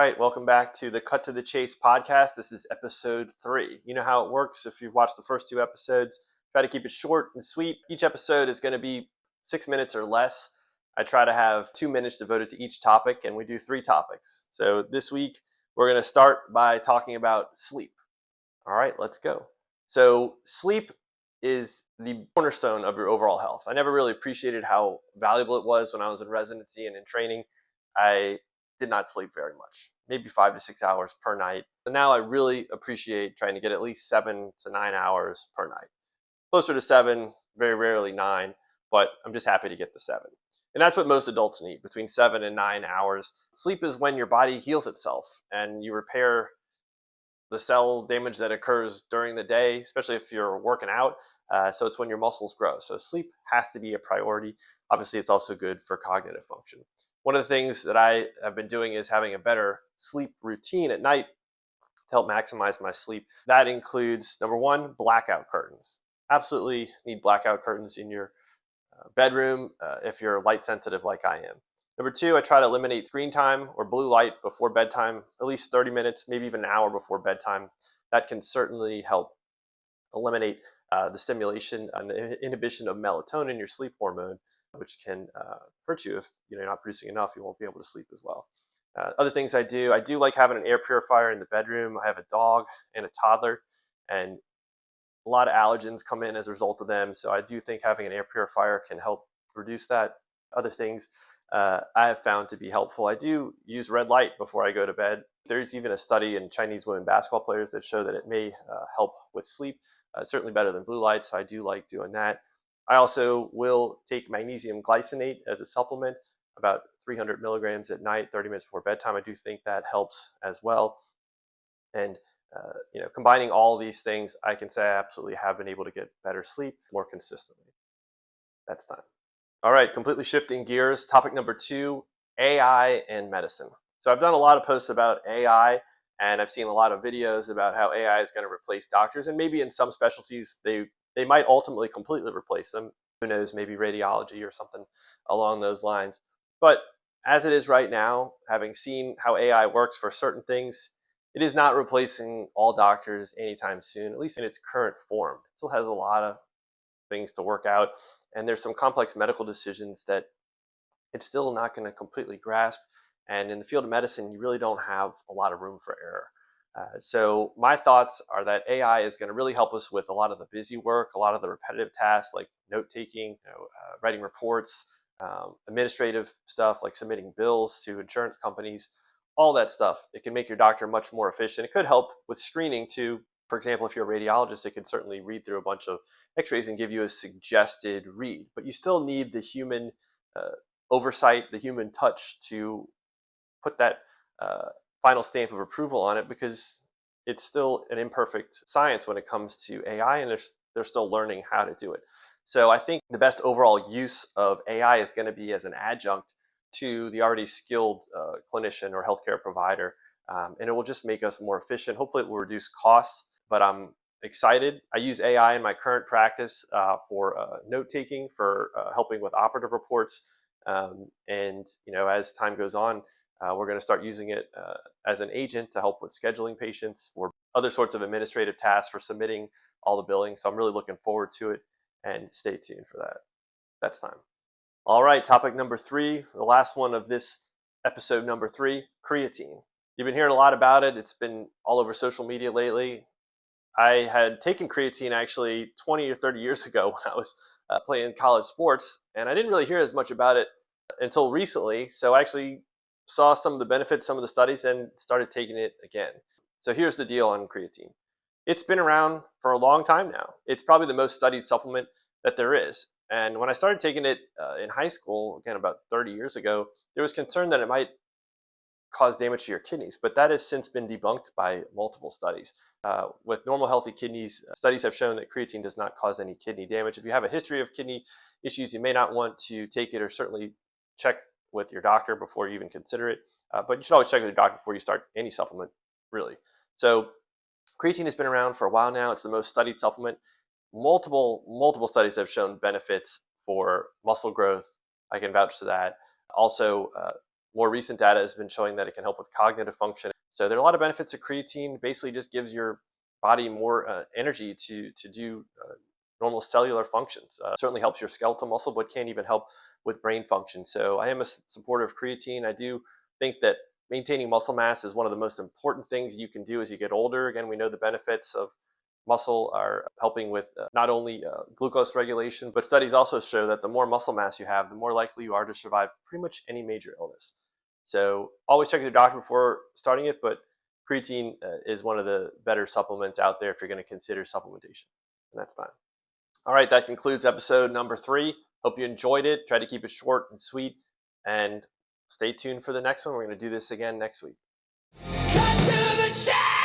right, welcome back to the Cut to the Chase podcast. This is episode 3. You know how it works if you've watched the first 2 episodes. Try to keep it short and sweet. Each episode is going to be 6 minutes or less. I try to have 2 minutes devoted to each topic, and we do 3 topics. So this week, we're going to start by talking about sleep. All right, let's go. So sleep is the cornerstone of your overall health. I never really appreciated how valuable it was when I was in residency and in training. I did not sleep very much, maybe 5 to 6 hours per night. So now I really appreciate trying to get at least 7 to 9 hours per night. Closer to 7, very rarely 9, but I'm just happy to get the 7. And that's what most adults need, between 7 and 9 hours. Sleep is when your body heals itself and you repair the cell damage that occurs during the day, especially if you're working out. So it's when your muscles grow. So sleep has to be a priority. Obviously, it's also good for cognitive function. One of the things that I have been doing is having a better sleep routine at night to help maximize my sleep. That includes, number 1, blackout curtains. Absolutely need blackout curtains in your bedroom if you're light sensitive like I am. Number 2, I try to eliminate screen time or blue light before bedtime, at least 30 minutes, maybe even an hour before bedtime. That can certainly help eliminate the stimulation and the inhibition of melatonin, your sleep hormone, which can hurt you if you're not producing enough. You won't be able to sleep as well. Other things I do like having an air purifier in the bedroom. I have a dog and a toddler, and a lot of allergens come in as a result of them. So I do think having an air purifier can help reduce that. Other things I have found to be helpful. I do use red light before I go to bed. There's even a study in Chinese women basketball players that show that it may help with sleep. Certainly better than blue light, so I do like doing that. I also will take magnesium glycinate as a supplement, about 300 milligrams at night, 30 minutes before bedtime. I do think that helps as well. And combining all these things, I can say I absolutely have been able to get better sleep more consistently. That's time. All right, completely shifting gears. Topic number 2, AI and medicine. So I've done a lot of posts about AI, and I've seen a lot of videos about how AI is going to replace doctors, and maybe in some specialties they might ultimately completely replace them. Who knows, maybe radiology or something along those lines. But as it is right now, having seen how AI works for certain things, it is not replacing all doctors anytime soon, at least in its current form. It still has a lot of things to work out, and there's some complex medical decisions that it's still not going to completely grasp. And in the field of medicine, you really don't have a lot of room for error. So my thoughts are that AI is going to really help us with a lot of the busy work, a lot of the repetitive tasks like note-taking, writing reports, administrative stuff like submitting bills to insurance companies, all that stuff. It can make your doctor much more efficient. It could help with screening too. For example, if you're a radiologist, it can certainly read through a bunch of x-rays and give you a suggested read. But you still need the human oversight, the human touch to put that final stamp of approval on it, because it's still an imperfect science when it comes to AI, and they're still learning how to do it. So I think the best overall use of AI is going to be as an adjunct to the already skilled clinician or healthcare provider, and it will just make us more efficient. Hopefully it will reduce costs, but I'm excited. I use AI in my current practice for note-taking, for helping with operative reports, and as time goes on, we're going to start using it as an agent to help with scheduling patients or other sorts of administrative tasks for submitting all the billing. So I'm really looking forward to it, and stay tuned for that. That's time. All right, topic number 3, the last one of this episode number 3, creatine. You've been hearing a lot about it. It's been all over social media lately. I had taken creatine actually 20 or 30 years ago when I was playing college sports, and I didn't really hear as much about it until recently. So I actually saw some of the benefits, some of the studies, and started taking it again. So here's the deal on creatine. It's been around for a long time now. It's probably the most studied supplement that there is. And when I started taking it in high school, again, about 30 years ago, there was concern that it might cause damage to your kidneys, but that has since been debunked by multiple studies. With normal healthy kidneys, studies have shown that creatine does not cause any kidney damage. If you have a history of kidney issues, you may not want to take it, or certainly check with your doctor before you even consider it. But you should always check with your doctor before you start any supplement, really. So creatine has been around for a while now. It's the most studied supplement. Multiple studies have shown benefits for muscle growth. I can vouch for that. Also, more recent data has been showing that it can help with cognitive function. So there are a lot of benefits of creatine. It basically just gives your body more energy to do normal cellular functions. Certainly helps your skeletal muscle, but can even help with brain function. So I am a supporter of creatine. I do think that maintaining muscle mass is one of the most important things you can do as you get older. Again, we know the benefits of muscle are helping with not only glucose regulation, but studies also show that the more muscle mass you have, the more likely you are to survive pretty much any major illness. So always check with your doctor before starting it, but creatine is one of the better supplements out there if you're going to consider supplementation, and that's fine. All right, that concludes episode number 3. Hope you enjoyed it. Try to keep it short and sweet, and stay tuned for the next one. We're going to do this again next week. Cut to the chase!